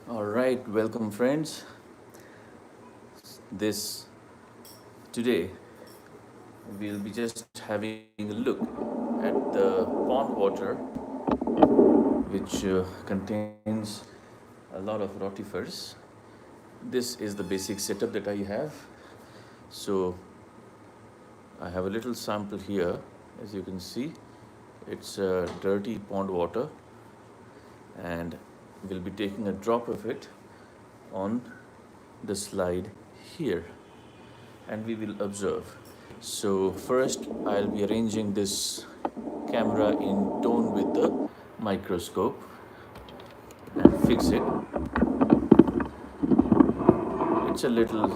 All right, welcome friends. This today we'll be just having a look at the pond water, which contains a lot of rotifers. This is the basic setup that I have. So I have a little sample here, as you can see. It's dirty pond water, and we'll be taking a drop of it on the slide here, and we will observe. So first I'll be arranging this camera in tone with the microscope and fix it. It's a little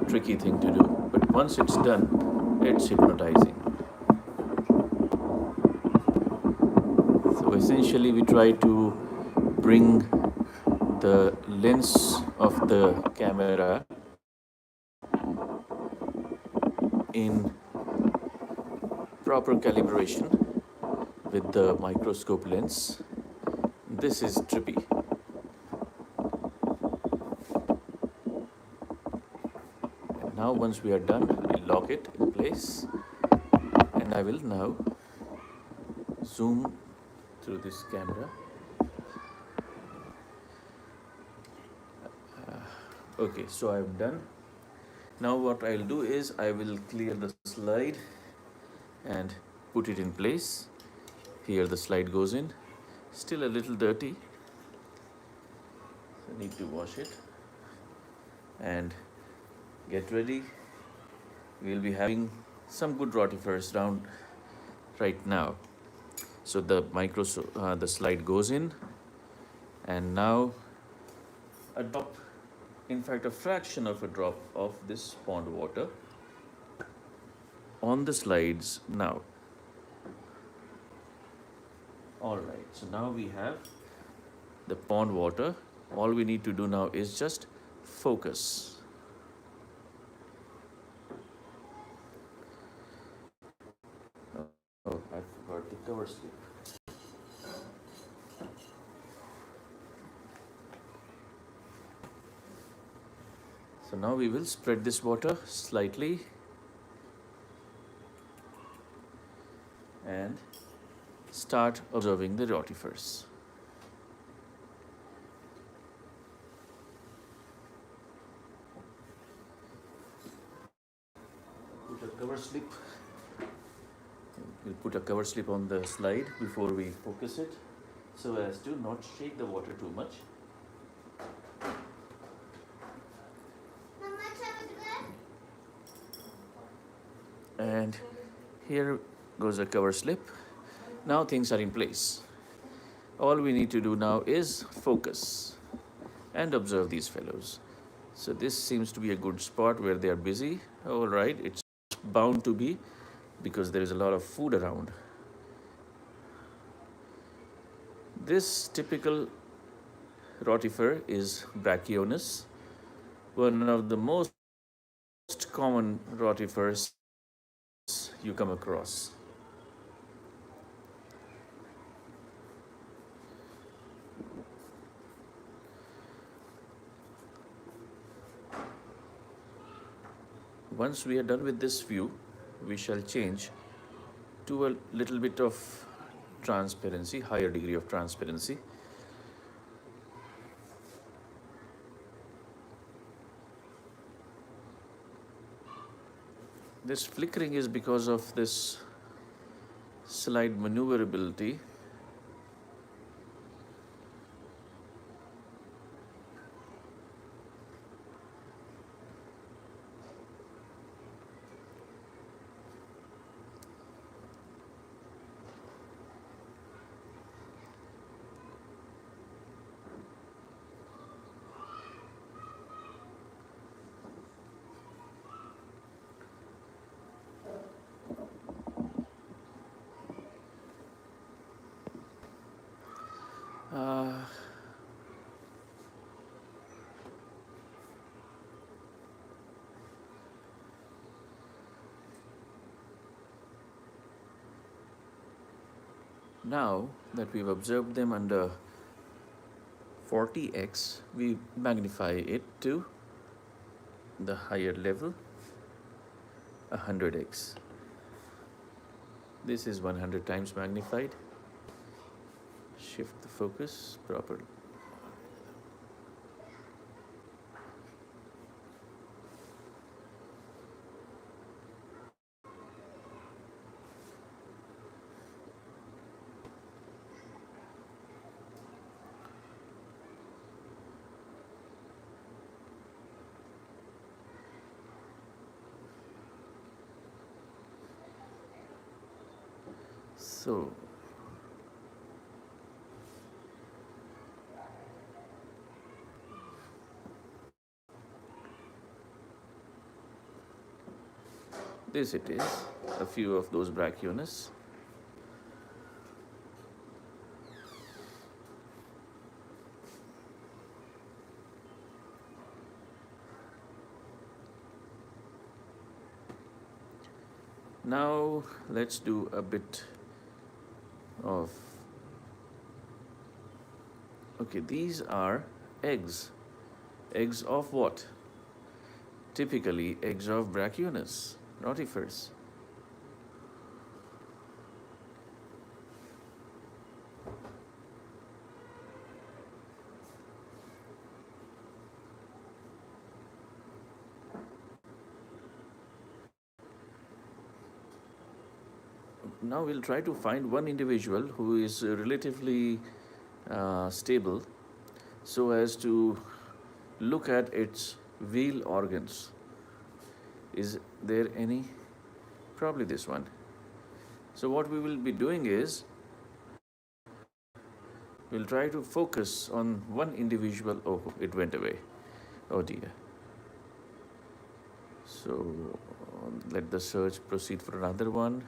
tricky thing to do, but once it's done, it's hypnotizing. So essentially we try to bring the lens of the camera in proper calibration with the microscope lens. This is trippy. And now once we are done, we lock it in place, and I will now zoom through this camera. Okay, so I'm done. Now what I'll do is I will clear the slide and put it in place. Here the slide goes in. Still a little dirty, so I need to wash it and get ready. We'll be having some good rotifers down right now. So the slide goes in, and now a drop, in fact a fraction of a drop of this pond water on the slides now. All right, so now we have the pond water. All we need to do now is just focus. Oh, I forgot the cover slip. So now we will spread this water slightly and start observing the rotifers. Put a cover slip. We'll put a cover slip on the slide before we focus it, so as to not shake the water too much. And here goes a cover slip. Now things are in place. All we need to do now is focus and observe these fellows. So this seems to be a good spot where they are busy. All right, it's bound to be because there is a lot of food around. This typical rotifer is Brachionis, one of the most common rotifers you come across. Once we are done with this view, we shall change to a little bit of transparency, higher degree of transparency. This flickering is because of this slide maneuverability. Now that we've observed them under 40x, we magnify it to the higher level, 100x. This is 100 times magnified. Shift the focus properly. So this it is, a few of those brachiones. Now let's do a bit of, okay, these are eggs. Eggs of what? Typically eggs of brachiones, rotifers. Now we'll try to find one individual who is relatively stable, so as to look at its wheel organs. Is there any? Probably this one. So what we will be doing is, we'll try to focus on one individual. Oh, it went away. Oh dear. So let the search proceed for another one.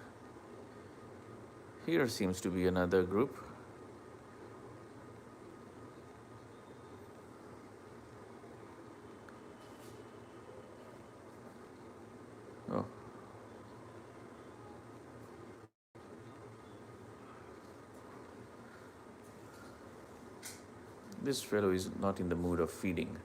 Here seems to be another group. Oh. This fellow is not in the mood of feeding.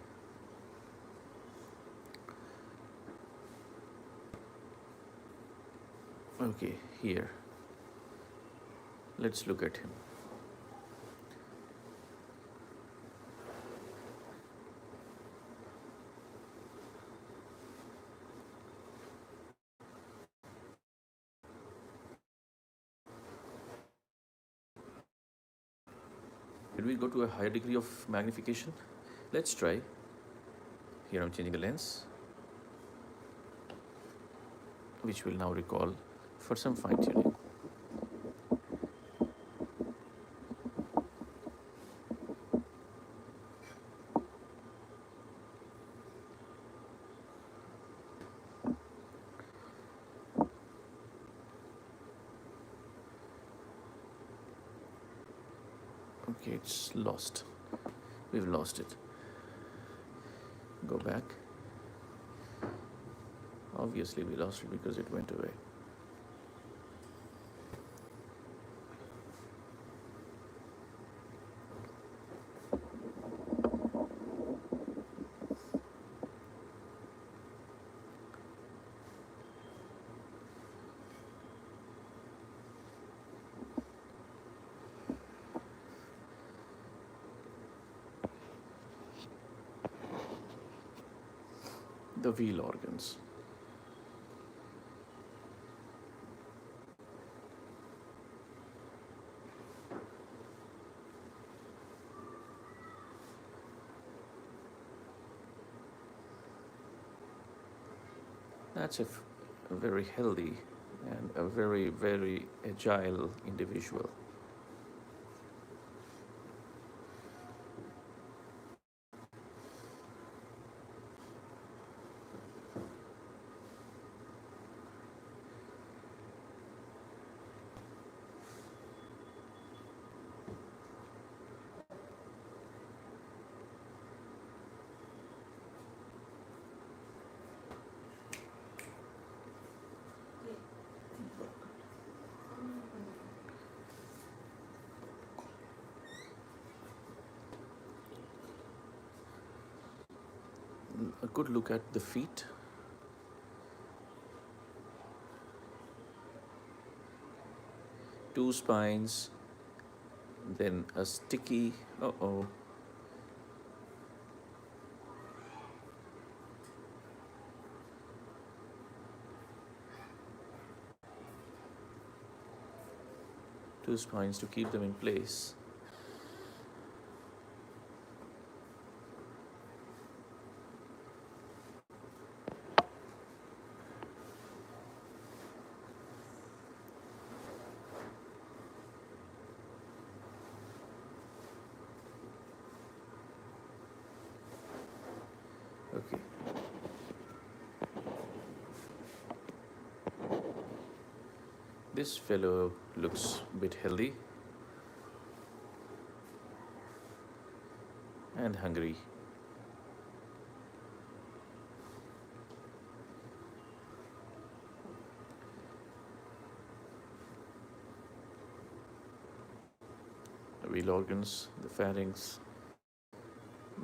Okay, here. Let's look at him. Did we go to a higher degree of magnification? Let's try. Here I'm changing the lens, which will now recall for some fine tuning. Okay, it's lost. We've lost it. Go back. Obviously we lost it because it went away. The wheel organs. That's a very healthy and a very, very agile individual. a good look at the feet. Two spines, then a sticky, uh-oh, two spines to keep them in place. Okay. This fellow looks a bit healthy and hungry. The wheel organs, the pharynx,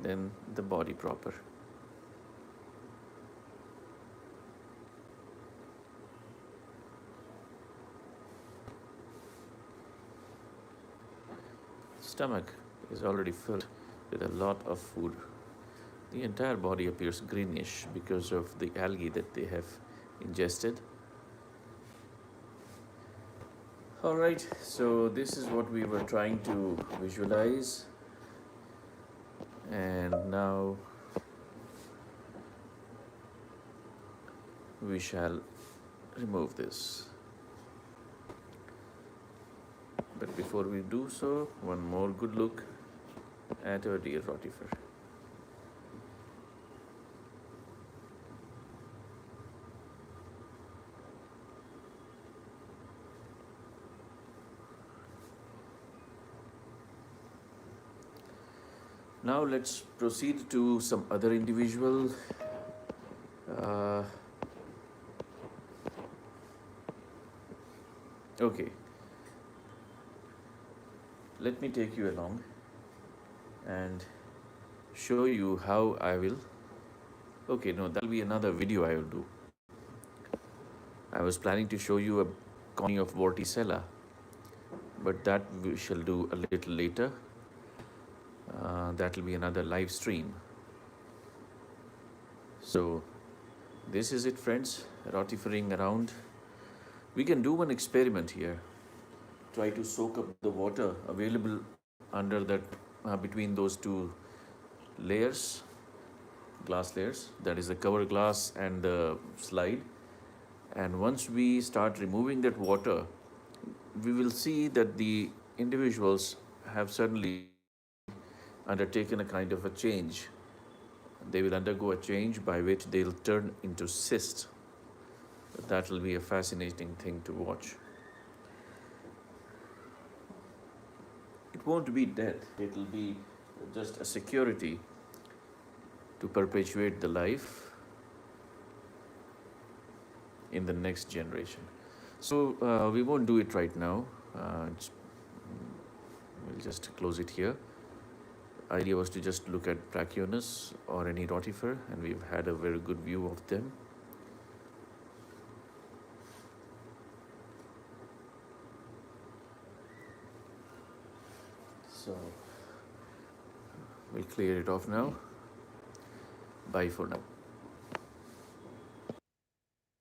then the body proper. Stomach is already filled with a lot of food. The entire body appears greenish because of the algae that they have ingested. Alright, so this is what we were trying to visualize, and now we shall remove this. But before we do so, one more good look at our dear rotifer. Now let's proceed to some other individual. Okay, let me take you along and show you how I will. Okay, no, that'll be another video I will do. I was planning to show you a colony of Vorticella, but that we shall do a little later. That will be another live stream. So this is it, friends. Rotifering around. We can do one experiment here. Try to soak up the water available under that between those two layers, glass layers. That is the cover glass and the slide. And once we start removing that water, we will see that the individuals have certainly undertaken a kind of a change. They will undergo a change by which they'll turn into cysts. That will be a fascinating thing to watch. It won't be death, it will be just a security to perpetuate the life in the next generation. So we won't do it right now. We'll just close it here. Idea was to just look at Brachionus or any rotifer, and we've had a very good view of them. So we'll clear it off now. Bye for now.